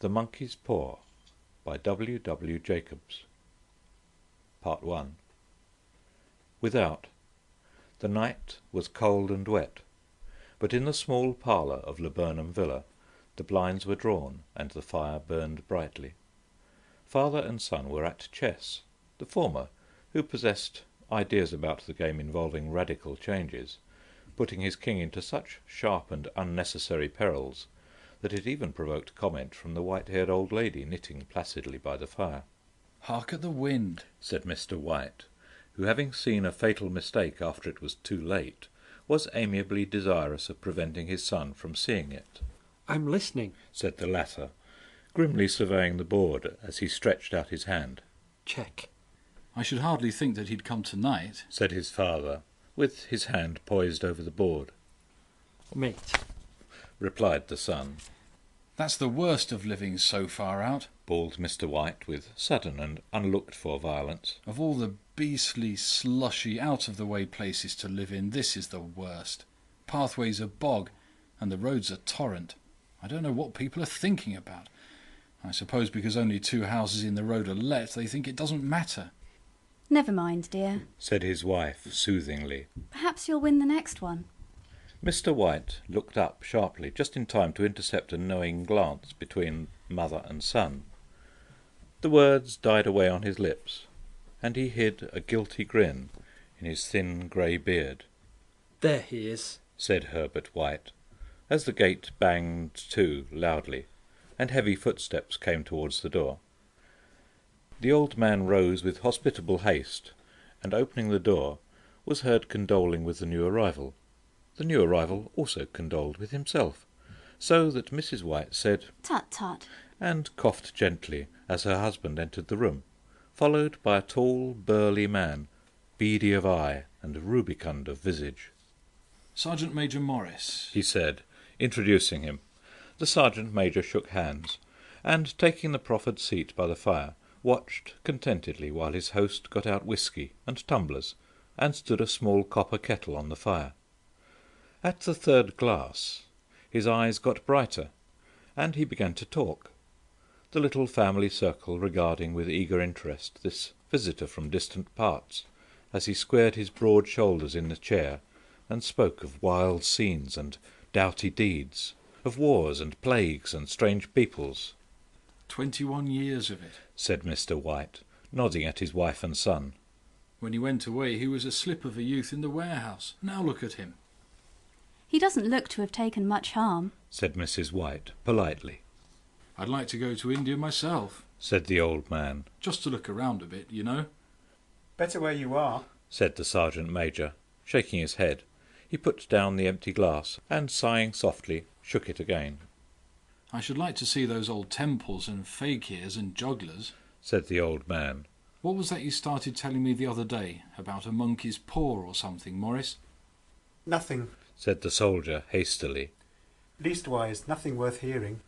The Monkey's Paw by W. W. Jacobs. Part 1. Without, the night was cold and wet, but in the small parlour of Laburnum Villa the blinds were drawn and the fire burned brightly. Father and son were at chess, the former, who possessed ideas about the game involving radical changes, putting his king into such sharp and unnecessary perils that it even provoked comment from the white-haired old lady knitting placidly by the fire. "Hark at the wind," said Mr. White, who, having seen a fatal mistake after it was too late, was amiably desirous of preventing his son from seeing it. "I'm listening," said the latter, grimly surveying the board as he stretched out his hand. "Check." "I should hardly think that he'd come tonight," said his father, with his hand poised over the board. "Mate," replied the son. "That's the worst of living so far out," bawled Mr. White with sudden and unlooked-for violence. "Of all the beastly, slushy, out-of-the-way places to live in, this is the worst. Pathways are bog, and the roads are torrent. I don't know what people are thinking about. I suppose because only 2 houses in the road are let, they think it doesn't matter." "Never mind, dear," said his wife soothingly. "Perhaps you'll win the next one." Mr. White looked up sharply, just in time to intercept a knowing glance between mother and son. The words died away on his lips, and he hid a guilty grin in his thin grey beard. "There he is," said Herbert White, as the gate banged to loudly, and heavy footsteps came towards the door. The old man rose with hospitable haste, and opening the door, was heard condoling with the new arrival. The new arrival also condoled with himself, so that Mrs. White said, "Tut, tut," and coughed gently as her husband entered the room, followed by a tall, burly man, beady of eye and rubicund of visage. "Sergeant Major Morris," he said, introducing him. The sergeant major shook hands, and, taking the proffered seat by the fire, watched contentedly while his host got out whisky and tumblers, and stood a small copper kettle on the fire. At the 3rd glass his eyes got brighter, and he began to talk, the little family circle regarding with eager interest this visitor from distant parts, as he squared his broad shoulders in the chair and spoke of wild scenes and doughty deeds, of wars and plagues and strange peoples. 21 years of it," said Mr. White, nodding at his wife and son. "When he went away he was a slip of a youth in the warehouse. Now look at him." "He doesn't look to have taken much harm," said Mrs. White politely. "I'd like to go to India myself," said the old man. "Just to look around a bit, you know." "Better where you are," said the sergeant major, shaking his head. He put down the empty glass, and, sighing softly, shook it again. "I should like to see those old temples and fakirs and jugglers," said the old man. "What was that you started telling me the other day, about a monkey's paw or something, Morris?" "Nothing," said the soldier hastily. "Leastwise, nothing worth hearing."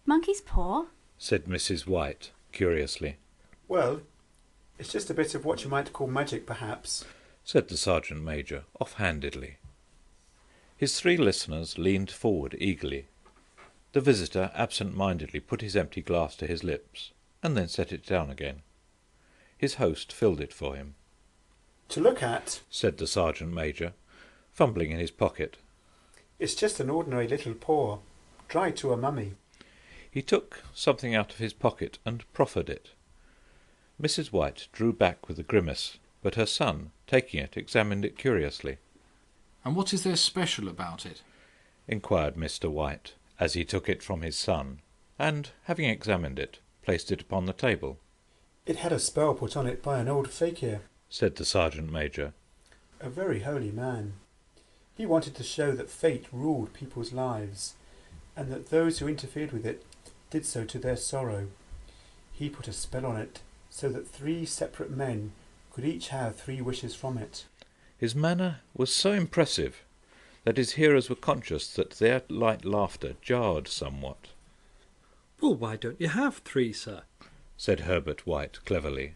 "Monkey's paw?" said Mrs. White curiously. "Well, it's just a bit of what you might call magic, perhaps," said the sergeant major off-handedly. His 3 listeners leaned forward eagerly. The visitor absent-mindedly put his empty glass to his lips, and then set it down again. His host filled it for him. "To look at," said the sergeant major, fumbling in his pocket. "It's just an ordinary little paw, dried to a mummy." He took something out of his pocket and proffered it. Mrs. White drew back with a grimace, but her son, taking it, examined it curiously. "And what is there special about it?" inquired Mr. White, as he took it from his son, and, having examined it, placed it upon the table. "It had a spell put on it by an old fakir," said the sergeant major. "A very holy man. He wanted to show that fate ruled people's lives, and that those who interfered with it did so to their sorrow. He put a spell on it so that 3 separate men could each have 3 wishes from it." His manner was so impressive that his hearers were conscious that their light laughter jarred somewhat. "Well, why don't you have 3, sir?" said Herbert White cleverly.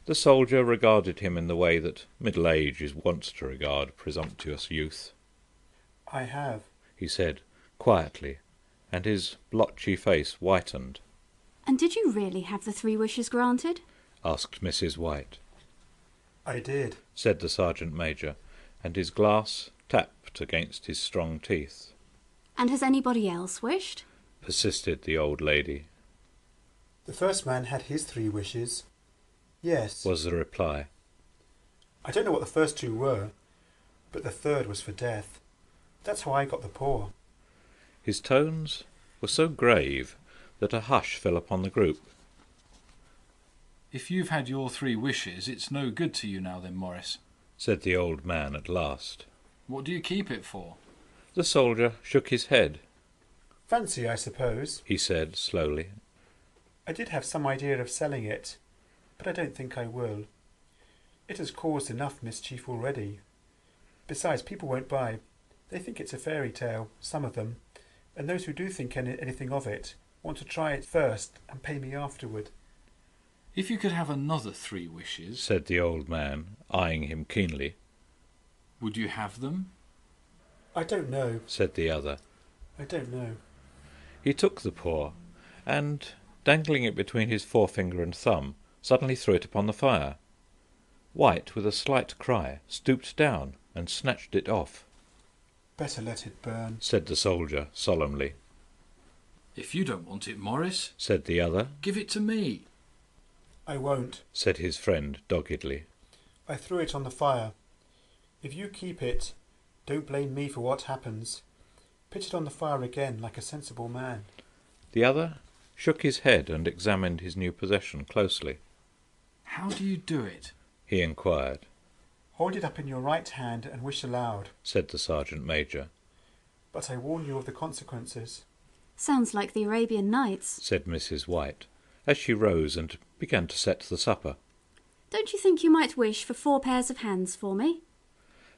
The soldier regarded him in the way that middle age is wont to regard presumptuous youth. "I have," he said quietly, and his blotchy face whitened. And did you really have the 3 wishes granted? Asked Mrs. White. I did. Said the sergeant major, and his glass tapped against his strong teeth. And has anybody else wished? Persisted the old lady. The first man had his 3 wishes. Yes. Was the reply. I don't know what the first 2 were, but the third was for death. That's how I got the paw. His tones were so grave that a hush fell upon the group. If you've had your 3 wishes, it's no good to you now then, Morris. Said the old man at last. What do you keep it for? The soldier shook his head. Fancy, I suppose. He said slowly. I did have some idea of selling it, but I don't think I will. It has caused enough mischief already. Besides, people won't buy. They think it's a fairy tale, some of them, and those who do think anything of it want to try it first and pay me afterward. If you could have another 3 wishes, Said the old man, eyeing him keenly. would you have them? I don't know. Said the other. I don't know. He took the paw, and, dangling it between his forefinger and thumb, suddenly threw it upon the fire. White, with a slight cry, stooped down and snatched it off. Better let it burn. Said the soldier solemnly. If you don't want it, Morris, Said the other. give it to me. I won't. Said his friend doggedly. I threw it on the fire. If you keep it, don't blame me for what happens. Pitch it on the fire again like a sensible man. The other shook his head and examined his new possession closely. How do you do it? He inquired. Hold it up in your right hand and wish aloud. Said the sergeant major. But I warn you of the consequences. Sounds like the Arabian Nights. Said Mrs. White, as she rose and began to set the supper. Don't you think you might wish for 4 pairs of hands for me?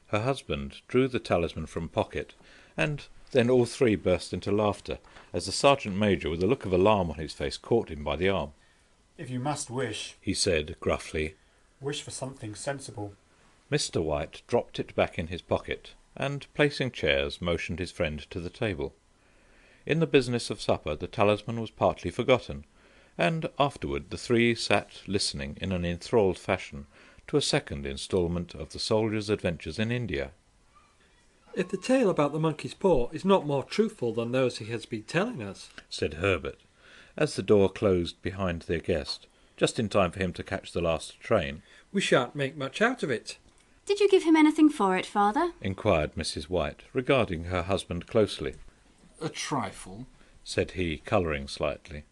Her husband drew the talisman from pocket, and then all 3 burst into laughter, as the sergeant major, with a look of alarm on his face, caught him by the arm. If you must wish, He said gruffly. wish for something sensible. Mr. White dropped it back in his pocket, and, placing chairs, motioned his friend to the table. In the business of supper the talisman was partly forgotten, and afterward the 3 sat listening in an enthralled fashion to a second instalment of the soldier's adventures in India. If the tale about the monkey's paw is not more truthful than those he has been telling us, Said Herbert, as the door closed behind their guest, just in time for him to catch the last train. we shan't make much out of it. Did you give him anything for it, Father? Inquired Mrs. White, regarding her husband closely. A trifle. Said he, colouring slightly.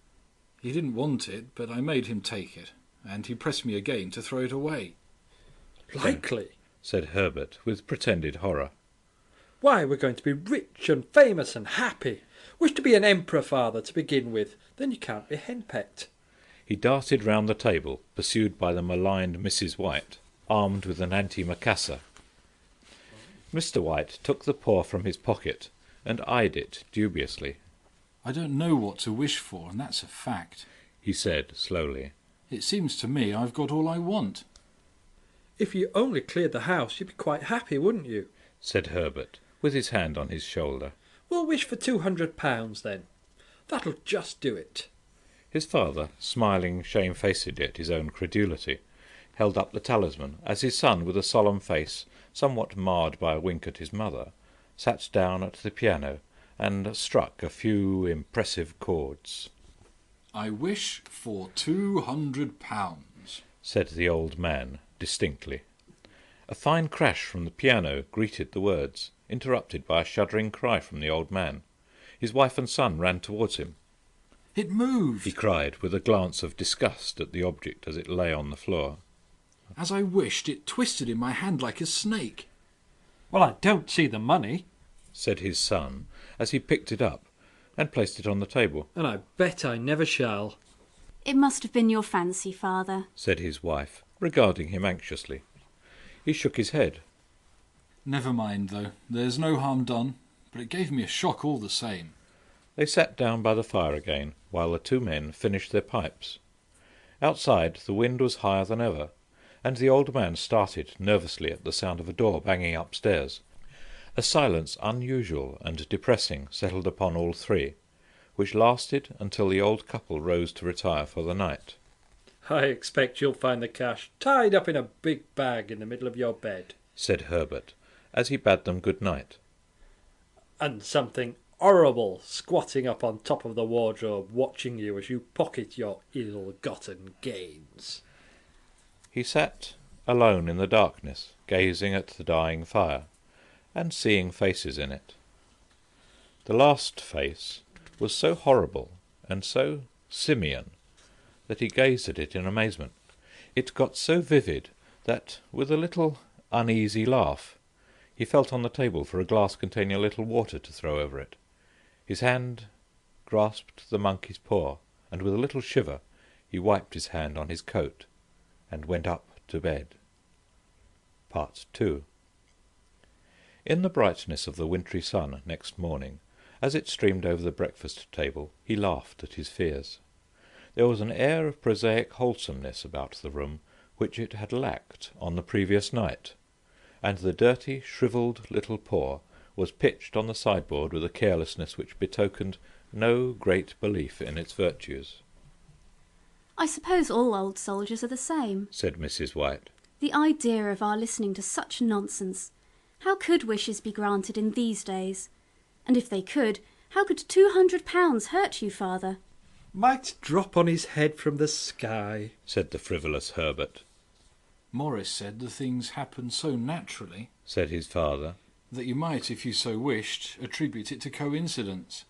He didn't want it, but I made him take it, and he pressed me again to throw it away. Likely. Said Herbert, with pretended horror. Why, we're going to be rich and famous and happy. Wish to be an emperor, Father, to begin with. Then you can't be henpecked. He darted round the table, pursued by the maligned Mrs. White, armed with an antimacassar. Mr. White took the paw from his pocket and eyed it dubiously. I don't know what to wish for, and that's a fact. He said slowly. It seems to me I've got all I want. If you only cleared the house, you'd be quite happy, wouldn't you? Said Herbert, with his hand on his shoulder. We'll wish for £200 then. That'll just do it. His father, smiling shamefacedly at his own credulity, held up the talisman, as his son, with a solemn face, somewhat marred by a wink at his mother, sat down at the piano and struck a few impressive chords. I wish for £200, said the old man distinctly. A fine crash from the piano greeted the words, interrupted by a shuddering cry from the old man. His wife and son ran towards him. It moved! He cried, with a glance of disgust at the object as it lay on the floor. As I wished, it twisted in my hand like a snake. Well, I don't see the money. Said his son, as he picked it up and placed it on the table. And I bet I never shall. It must have been your fancy, Father. Said his wife, regarding him anxiously. He shook his head. Never mind, though. There's no harm done, but it gave me a shock all the same. They sat down by the fire again, while the 2 men finished their pipes. Outside the wind was higher than ever, and the old man started nervously at the sound of a door banging upstairs. A silence unusual and depressing settled upon all 3, which lasted until the old couple rose to retire for the night. I expect you'll find the cash tied up in a big bag in the middle of your bed. Said Herbert, as he bade them good night. And something horrible squatting up on top of the wardrobe, watching you as you pocket your ill-gotten gains. He sat alone in the darkness, gazing at the dying fire, and seeing faces in it. The last face was so horrible and so simian that he gazed at it in amazement. It got so vivid that, with a little uneasy laugh, he felt on the table for a glass containing a little water to throw over it. His hand grasped the monkey's paw, and with a little shiver he wiped his hand on his coat and went up to bed. Part 2. In the brightness of the wintry sun next morning, as it streamed over the breakfast table, he laughed at his fears. There was an air of prosaic wholesomeness about the room which it had lacked on the previous night, and the dirty, shrivelled little paw was pitched on the sideboard with a carelessness which betokened no great belief in its virtues. I suppose all old soldiers are the same, said Mrs. White. The idea of our listening to such nonsense. How could wishes be granted in these days? And if they could, how could £200 hurt you, father? Might drop on his head from the sky, said the frivolous Herbert. Morris said the things happened so naturally, said his father, that you might, if you so wished, attribute it to coincidence.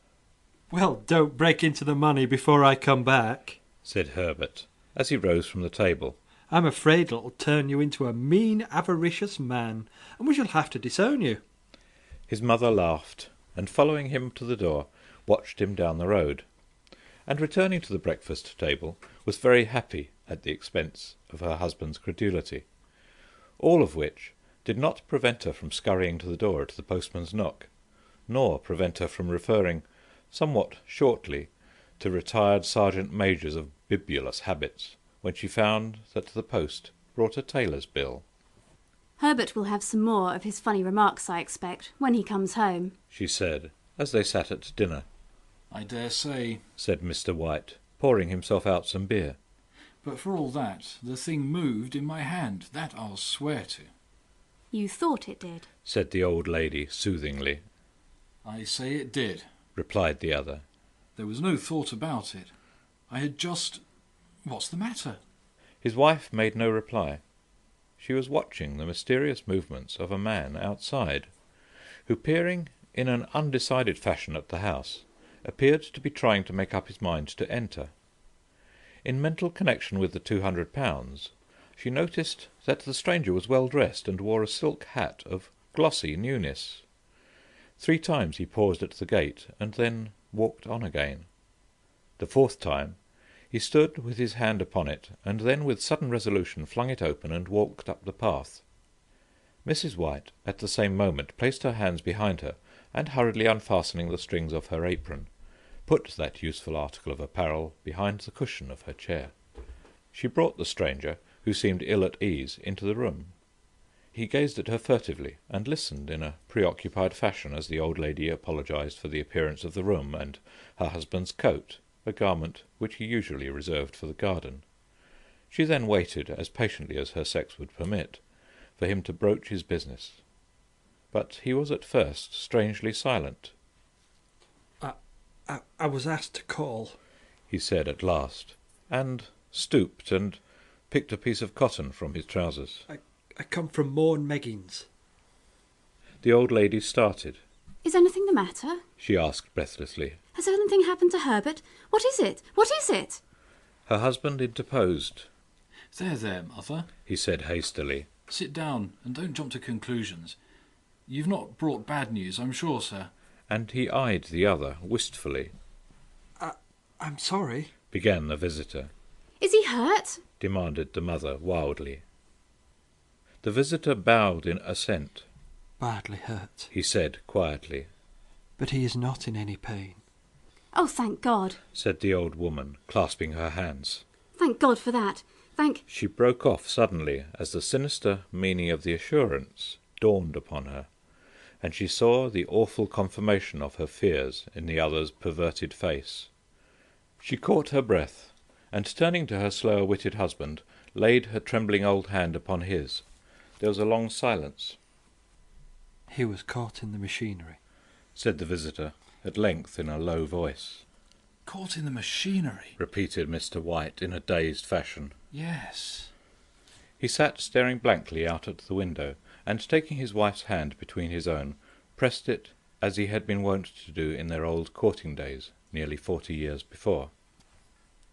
Well, don't break into the money before I come back, said Herbert, as he rose from the table. I'm afraid it'll turn you into a mean, avaricious man, and we shall have to disown you. His mother laughed, and following him to the door, watched him down the road, and returning to the breakfast table, was very happy at the expense of her husband's credulity, all of which did not prevent her from scurrying to the door at the postman's knock, nor prevent her from referring, somewhat shortly, to retired sergeant-majors of bibulous habits, when she found that the post brought a tailor's bill. Herbert will have some more of his funny remarks, I expect, when he comes home, she said, as they sat at dinner. I dare say, said Mr. White, pouring himself out some beer. But for all that, the thing moved in my hand, that I'll swear to. You thought it did, said the old lady soothingly. I say it did, replied the other. There was no thought about it. I had just... What's the matter? His wife made no reply. She was watching the mysterious movements of a man outside, who, peering in an undecided fashion at the house, appeared to be trying to make up his mind to enter. In mental connection with the £200, she noticed that the stranger was well dressed and wore a silk hat of glossy newness. 3 times he paused at the gate and then walked on again. The 4th time he stood with his hand upon it, and then with sudden resolution flung it open and walked up the path. Mrs. White at the same moment placed her hands behind her, and hurriedly unfastening the strings of her apron, put that useful article of apparel behind the cushion of her chair. She brought the stranger, who seemed ill at ease, into the room. He gazed at her furtively, and listened in a preoccupied fashion as the old lady apologized for the appearance of the room and her husband's coat, a garment which he usually reserved for the garden. She then waited, as patiently as her sex would permit, for him to broach his business. But he was at first strangely silent. I was asked to call, he said at last, and stooped and picked a piece of cotton from his trousers. I come from Morn Meggins. The old lady started. Is anything the matter? She asked breathlessly. Has anything happened to Herbert? What is it? What is it? Her husband interposed. There, mother, he said hastily. Sit down and don't jump to conclusions. You've not brought bad news, I'm sure, sir. And he eyed the other wistfully. I'm sorry, began the visitor. Is he hurt? Demanded the mother wildly. The visitor bowed in assent. Badly hurt, he said quietly. But he is not in any pain. Oh, thank God, said the old woman, clasping her hands. Thank God for that. She broke off suddenly as the sinister meaning of the assurance dawned upon her, and she saw the awful confirmation of her fears in the other's perverted face. She caught her breath, and turning to her slower-witted husband, laid her trembling old hand upon his. There was a long silence. He was caught in the machinery, said the visitor, at length in a low voice. Caught in the machinery? Repeated Mr. White in a dazed fashion. Yes. He sat staring blankly out at the window, and taking his wife's hand between his own, pressed it as he had been wont to do in their old courting days, nearly 40 years before.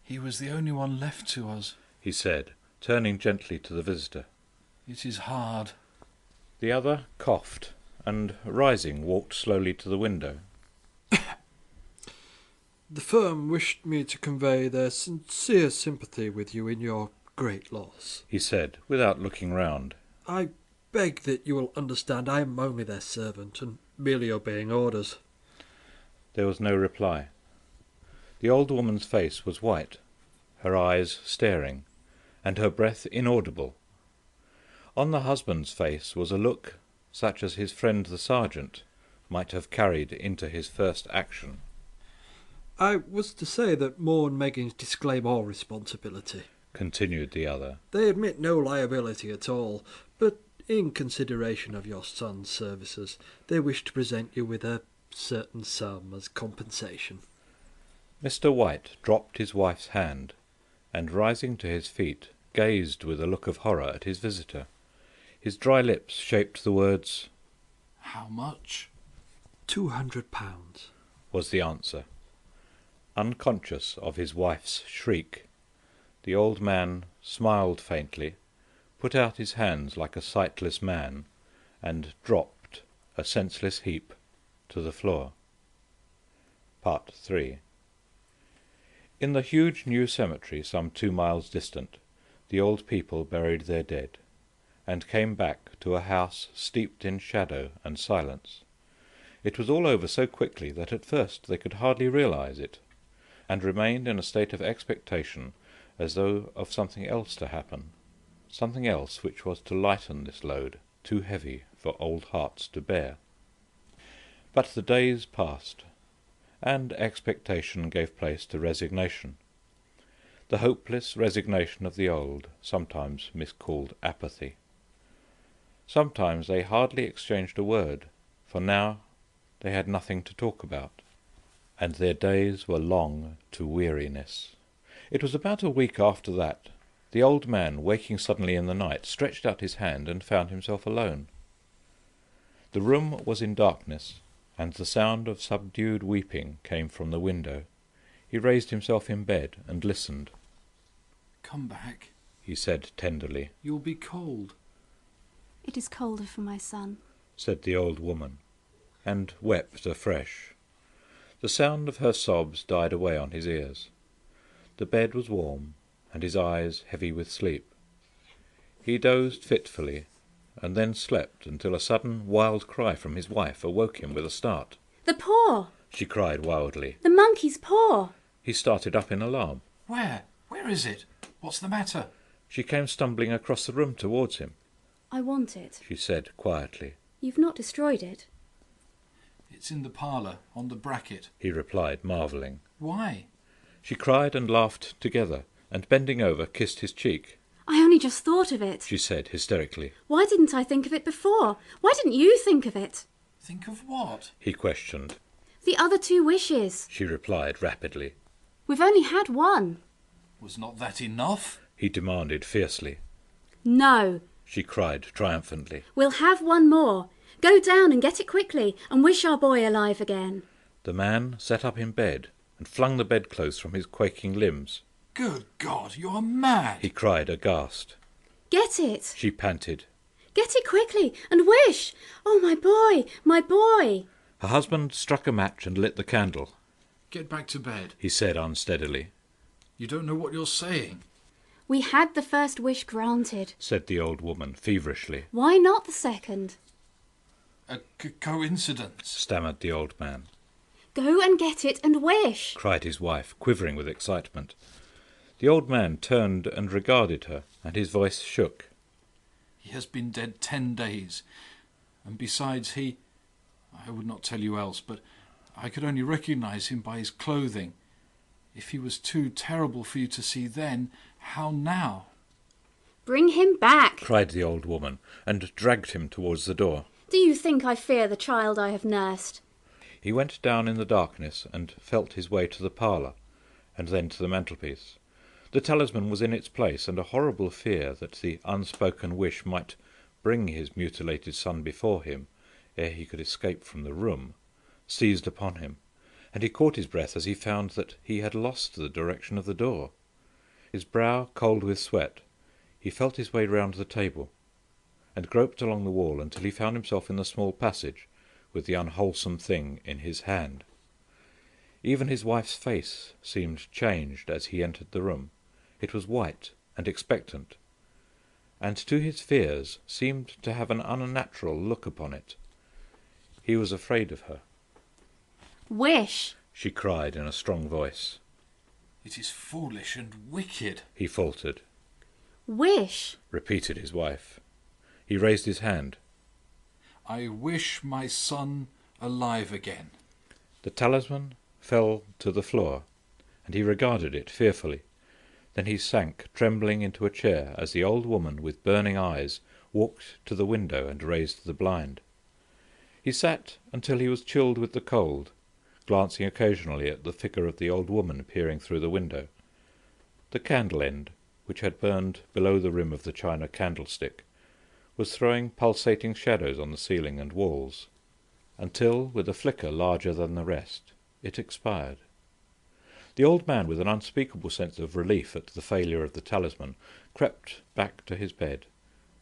He was the only one left to us, he said, turning gently to the visitor. It is hard. The other coughed, and rising walked slowly to the window. The firm wished me to convey their sincere sympathy with you in your great loss, he said, without looking round. I beg that you will understand I am only their servant, and merely obeying orders. There was no reply. The old woman's face was white, her eyes staring, and her breath inaudible. On the husband's face was a look such as his friend the sergeant might have carried into his first action. I was to say that Moore and Meggins disclaim all responsibility, continued the other. They admit no liability at all, but in consideration of your son's services, they wish to present you with a certain sum as compensation. Mr. White dropped his wife's hand, and rising to his feet, gazed with a look of horror at his visitor. His dry lips shaped the words, How much? £200, was the answer. Unconscious of his wife's shriek, the old man smiled faintly, put out his hands like a sightless man, and dropped, a senseless heap, to the floor. Part 3. In the huge new cemetery some 2 miles distant, the old people buried their dead, and came back to a house steeped in shadow and silence. It was all over so quickly that at first they could hardly realize it, and remained in a state of expectation as though of something else to happen, something else which was to lighten this load, too heavy for old hearts to bear. But the days passed, and expectation gave place to resignation. The hopeless resignation of the old, sometimes miscalled apathy. Sometimes they hardly exchanged a word, for now they had nothing to talk about, and their days were long to weariness. It was about a week after that the old man, waking suddenly in the night, stretched out his hand and found himself alone. The room was in darkness, and the sound of subdued weeping came from the window. He raised himself in bed and listened. Come back, he said tenderly. You'll be cold. It is colder for my son, said the old woman, and wept afresh. The sound of her sobs died away on his ears. The bed was warm, and his eyes heavy with sleep. He dozed fitfully, and then slept until a sudden wild cry from his wife awoke him with a start. The paw! She cried wildly. The monkey's paw! He started up in alarm. Where? Where is it? What's the matter? She came stumbling across the room towards him. I want it. She said quietly. You've not destroyed it. It's in the parlour, on the bracket. He replied, marvelling. Why? She cried and laughed together, and bending over, kissed his cheek. I only just thought of it, she said hysterically. Why didn't I think of it before? Why didn't you think of it? Think of what? He questioned. The other 2 wishes. She replied rapidly. We've only had one. Was not that enough? He demanded fiercely. No. She cried triumphantly. We'll have one more. Go down and get it quickly, and wish our boy alive again. The man sat up in bed and flung the bedclothes from his quaking limbs. Good God, you are mad! He cried aghast. Get it. She panted. Get it quickly, and wish. Oh, my boy, my boy. Her husband struck a match and lit the candle. Get back to bed, he said unsteadily. You don't know what you're saying. We had the first wish granted, said the old woman feverishly. Why not the second? A coincidence, stammered the old man. Go and get it and wish, cried his wife, quivering with excitement. The old man turned and regarded her, and his voice shook. He has been dead 10 days, and besides he I would not tell you else, but I could only recognize him by his clothing. If he was too terrible for you to see then, how now?" "Bring him back!" cried the old woman, and dragged him towards the door. "Do you think I fear the child I have nursed?" He went down in the darkness and felt his way to the parlour, and then to the mantelpiece. The talisman was in its place, and a horrible fear that the unspoken wish might bring his mutilated son before him ere he could escape from the room seized upon him, and he caught his breath as he found that he had lost the direction of the door. His brow cold with sweat, he felt his way round the table, and groped along the wall until he found himself in the small passage, with the unwholesome thing in his hand. Even his wife's face seemed changed as he entered the room. It was white and expectant, and to his fears seemed to have an unnatural look upon it. He was afraid of her. "Wish!" she cried in a strong voice. "It is foolish and wicked," He faltered. "Wish!" Repeated his wife. He raised his hand. "I wish my son alive again." The talisman fell to the floor, and he regarded it fearfully. Then he sank trembling into a chair as the old woman with burning eyes walked to the window and raised the blind. He sat until he was chilled with the cold, glancing occasionally at the figure of the old woman peering through the window. The candle end, which had burned below the rim of the china candlestick, was throwing pulsating shadows on the ceiling and walls, until, with a flicker larger than the rest, it expired. The old man, with an unspeakable sense of relief at the failure of the talisman, crept back to his bed,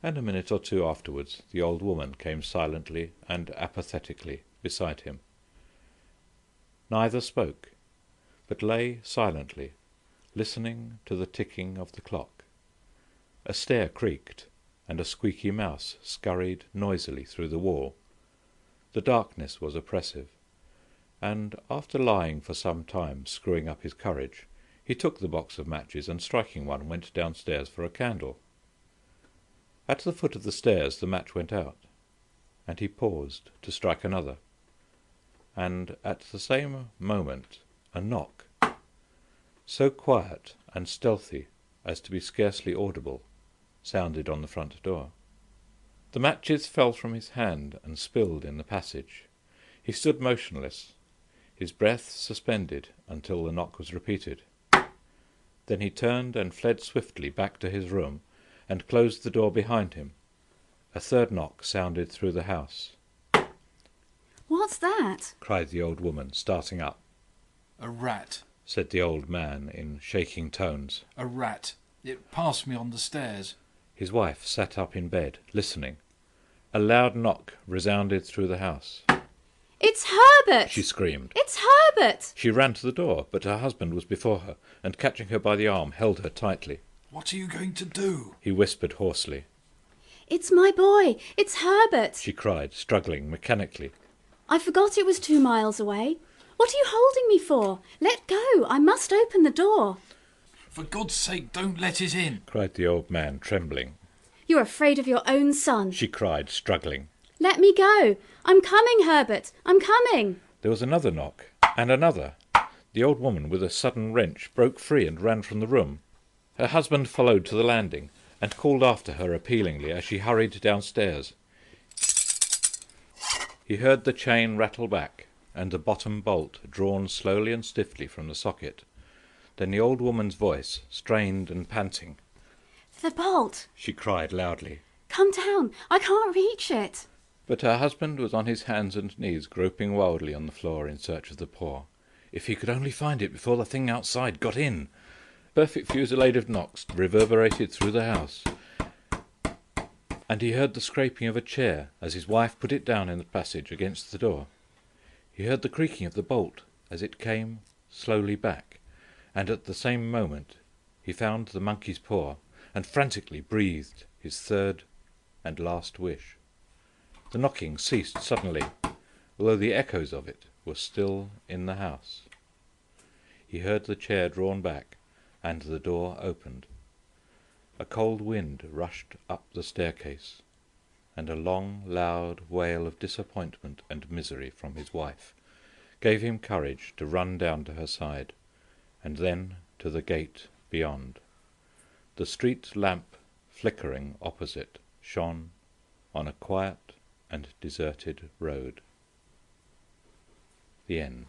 and a minute or two afterwards the old woman came silently and apathetically beside him. Neither spoke, but lay silently, listening to the ticking of the clock. A stair creaked, and a squeaky mouse scurried noisily through the wall. The darkness was oppressive, and after lying for some time screwing up his courage, he took the box of matches and, striking one, went downstairs for a candle. At the foot of the stairs the match went out, and he paused to strike another, and at the same moment a knock, so quiet and stealthy as to be scarcely audible, sounded on the front door. The matches fell from his hand and spilled in the passage. He stood motionless, his breath suspended until the knock was repeated. Then he turned and fled swiftly back to his room and closed the door behind him. A third knock sounded through the house. "What's that?" cried the old woman, starting up. "A rat, Said the old man in shaking tones. a rat. It passed me on the stairs." His wife sat up in bed, listening. A loud knock resounded through the house. "It's Herbert!" She screamed. "It's Herbert!" She ran to the door, but her husband was before her, and catching her by the arm, held her tightly. "What are you going to do?" He whispered hoarsely. "It's my boy! It's Herbert!" She cried, struggling mechanically. "I forgot it was 2 miles away. What are you holding me for? Let go! I must open the door." "For God's sake, don't let it in." Cried the old man, trembling. "You're afraid of your own son." She cried, struggling. "Let me go! I'm coming, Herbert! I'm coming!" There was another knock, and another. The old woman, with a sudden wrench, broke free and ran from the room. Her husband followed to the landing, and called after her appealingly as she hurried downstairs. He heard the chain rattle back, and the bottom bolt drawn slowly and stiffly from the socket. Then the old woman's voice, strained and panting. "The bolt!" She cried loudly. "Come down! I can't reach it!" But her husband was on his hands and knees, groping wildly on the floor in search of the paw. If he could only find it before the thing outside got in! A perfect fusillade of knocks reverberated through the house, and he heard the scraping of a chair as his wife put it down in the passage against the door. He heard the creaking of the bolt as it came slowly back, and at the same moment he found the monkey's paw, and frantically breathed his third and last wish. The knocking ceased suddenly, although the echoes of it were still in the house. He heard the chair drawn back, and the door opened. A cold wind rushed up the staircase, and a long, loud wail of disappointment and misery from his wife gave him courage to run down to her side, and then to the gate beyond. The street lamp, flickering opposite, shone on a quiet and deserted road. The end.